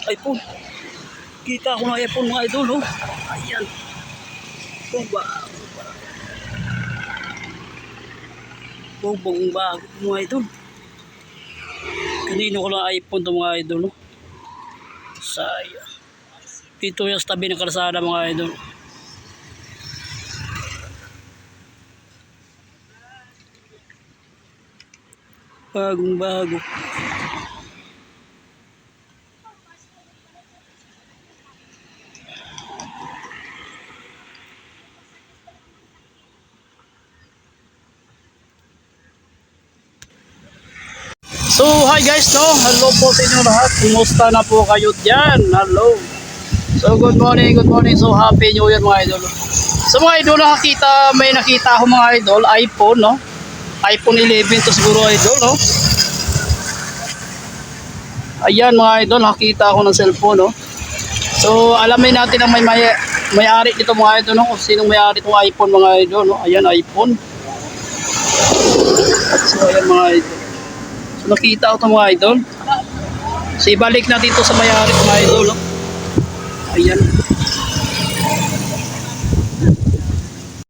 iPhone. Kita ko ng iPhone mga idol, oh. Ayan. Ba? Bong bago mga idol. Kanino ko lang iPhone to mga idol, no? Sayang. Dito yung tabi ng kalsada mga idol. Bagong bago. So hi guys, no, hello po sa inyo lahat. Kumusta na po kayo dyan? Hello. So good morning. So happy new year mga idol. So mga idol, may nakita ako mga idol, iPhone, no? iPhone 11 to siguro idol, no? Ayan mga idol, nakita ako ng cellphone, no? So alamin natin ang may-ari dito mga idol, no? Kung sinong may-ari itong iPhone mga idol, no? Ayan, iPhone. So ayan mga idol. So nakita ko ito mga idol. So ibalik natin ito sa may-ari mga idol, no? Ayan.